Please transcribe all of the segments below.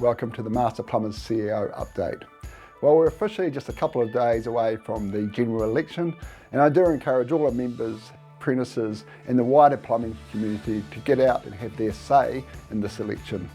Welcome to the Master Plumbers CEO update. Well, we're officially just a couple of days away from the general election, and I do encourage all our members, apprentices and the wider plumbing community to get out and have their say in this election.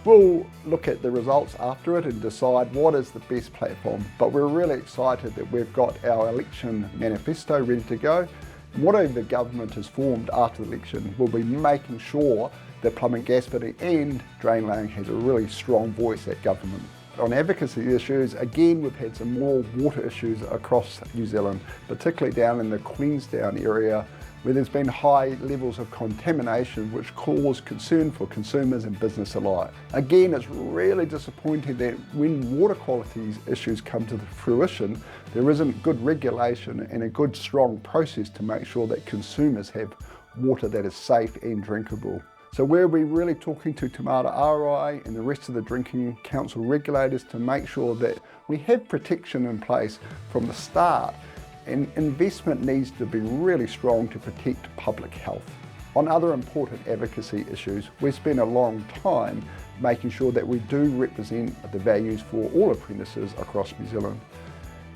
We'll look at the results after it and decide what is the best platform, but we're really excited that we've got our election manifesto ready to go. Whatever the government is formed after the election, we'll be making sure that plumbing, gas fitting and drain laying has a really strong voice at government. On advocacy issues, again, we've had some more water issues across New Zealand, particularly down in the Queenstown area, where there's been high levels of contamination which cause concern for consumers and business alike. Again, it's really disappointing that when water quality issues come to fruition, there isn't good regulation and a good strong process to make sure that consumers have water that is safe and drinkable. So we'll be really talking to Te Mara RI and the rest of the Drinking Council regulators to make sure that we have protection in place from the start, and investment needs to be really strong to protect public health. On other important advocacy issues, we've spent a long time making sure that we do represent the values for all apprentices across New Zealand.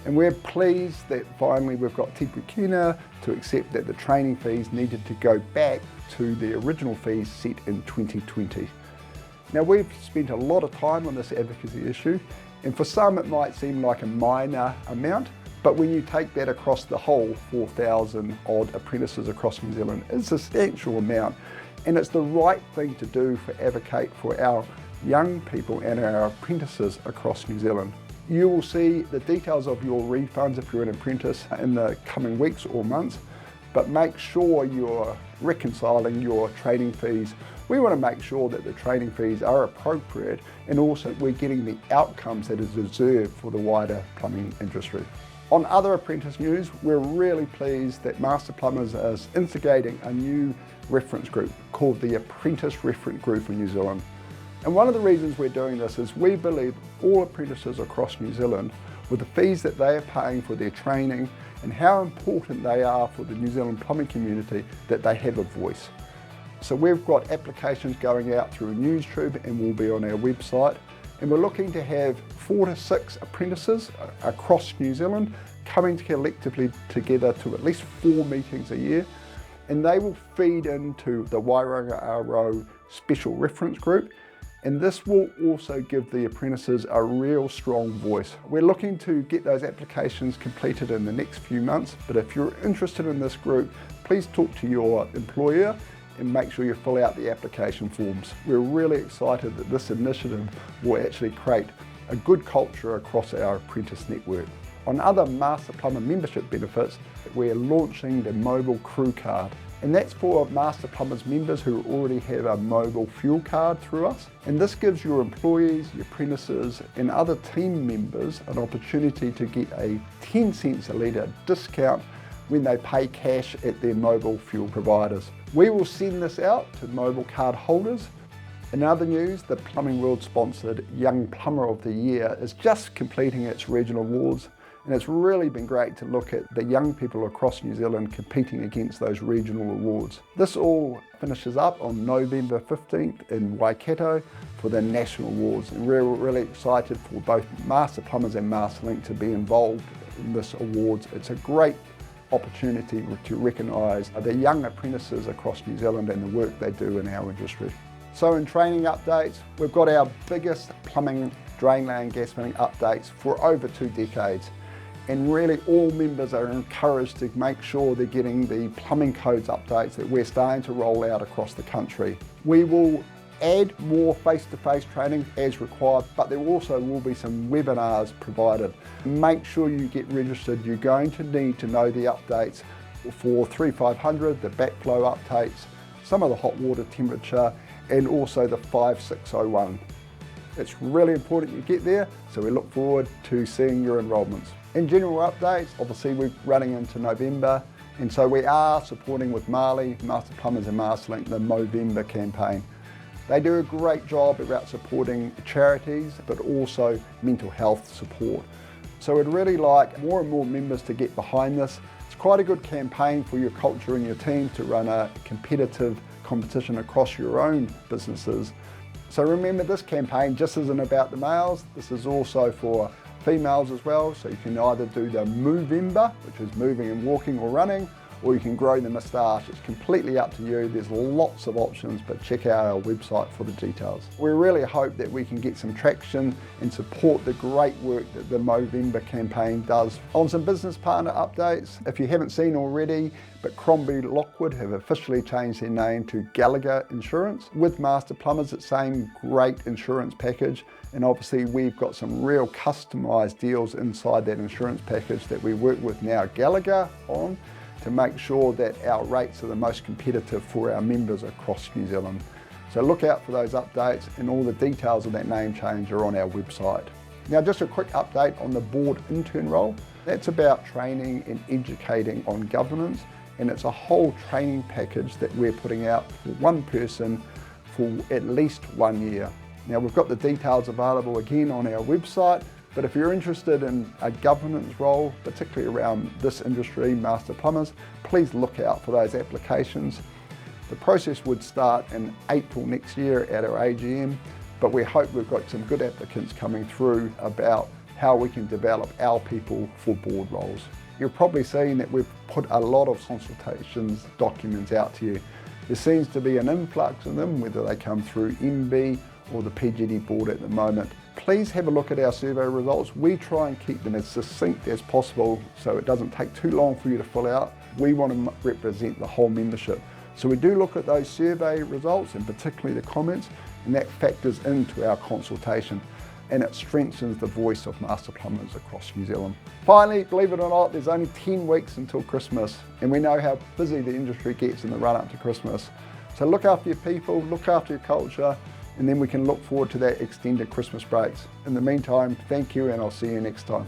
And we're pleased that finally we've got Te Pūkina to accept that the training fees needed to go back to the original fees set in 2020. Now, we've spent a lot of time on this advocacy issue, and for some it might seem like a minor amount, but when you take that across the whole 4,000 odd apprentices across New Zealand, it's a substantial amount, and it's the right thing to do for advocate for our young people and our apprentices across New Zealand. You will see the details of your refunds if you're an apprentice in the coming weeks or months, but make sure you're reconciling your training fees. We want to make sure that the training fees are appropriate and also we're getting the outcomes that is deserved for the wider plumbing industry. On other apprentice news, we're really pleased that Master Plumbers is instigating a new reference group called the Apprentice Representative Group in New Zealand. And one of the reasons we're doing this is we believe all apprentices across New Zealand, with the fees that they are paying for their training and how important they are for the New Zealand plumbing community, that they have a voice. So we've got applications going out through a news tube and will be on our website. And we're looking to have 4 to 6 apprentices across New Zealand coming collectively together to at least 4 meetings a year. And they will feed into the Wairanga RO Special Reference Group. And this will also give the apprentices a real strong voice. We're looking to get those applications completed in the next few months, but if you're interested in this group, please talk to your employer and make sure you fill out the application forms. We're really excited that this initiative will actually create a good culture across our apprentice network. On other Master Plumber membership benefits, we're launching the Mobil Crew Card. And that's for Master Plumbers members who already have a Mobil fuel card through us. And this gives your employees, your apprentices and other team members an opportunity to get a 10 cents a litre discount when they pay cash at their Mobil fuel providers. We will send this out to Mobil card holders. In other news, the Plumbing World sponsored Young Plumber of the Year is just completing its regional awards. And it's really been great to look at the young people across New Zealand competing against those regional awards. This all finishes up on November 15th in Waikato for the national awards. And we're really excited for both Master Plumbers and MasterLink to be involved in this awards. It's a great opportunity to recognise the young apprentices across New Zealand and the work they do in our industry. So in training updates, we've got our biggest plumbing, drain laying, gas fitting updates for over 2 decades. And really all members are encouraged to make sure they're getting the plumbing codes updates that we're starting to roll out across the country. We will add more face-to-face training as required, but there also will be some webinars provided. Make sure you get registered. You're going to need to know the updates for 3500, the backflow updates, some of the hot water temperature, and also the 5601. It's really important you get there, so we look forward to seeing your enrolments. In general updates, obviously we're running into November, and so we are supporting with Marley, Master Plumbers and MasterLink, the Movember campaign. They do a great job about supporting charities, but also mental health support. So we'd really like more and more members to get behind this. It's quite a good campaign for your culture and your team to run a competitive competition across your own businesses. So remember, this campaign just isn't about the males, this is also for females as well. So you can either do the Movember, which is moving and walking or running, or you can grow the moustache. It's completely up to you. There's lots of options, but check out our website for the details. We really hope that we can get some traction and support the great work that the Movember campaign does. On some business partner updates, if you haven't seen already, but Crombie Lockwood have officially changed their name to Gallagher Insurance. With Master Plumbers, it's the same great insurance package, and obviously we've got some real customised deals inside that insurance package that we work with now Gallagher on, to make sure that our rates are the most competitive for our members across New Zealand. So look out for those updates, and all the details of that name change are on our website. Now, just a quick update on the board intern role. That's about training and educating on governance, and it's a whole training package that we're putting out for one person for at least 1 year. Now, we've got the details available again on our website, but if you're interested in a governance role, particularly around this industry, Master Plumbers, please look out for those applications. The process would start in April next year at our AGM, but we hope we've got some good applicants coming through about how we can develop our people for board roles. You're probably seeing that we've put a lot of consultations documents out to you. There seems to be an influx of them, whether they come through MB or the PGD board at the moment. Please have a look at our survey results. We try and keep them as succinct as possible so it doesn't take too long for you to fill out. We want to represent the whole membership. So we do look at those survey results, and particularly the comments, and that factors into our consultation, and it strengthens the voice of Master Plumbers across New Zealand. Finally, believe it or not, there's only 10 weeks until Christmas, and we know how busy the industry gets in the run up to Christmas. So look after your people, look after your culture, and then we can look forward to that extended Christmas breaks. In the meantime, thank you, and I'll see you next time.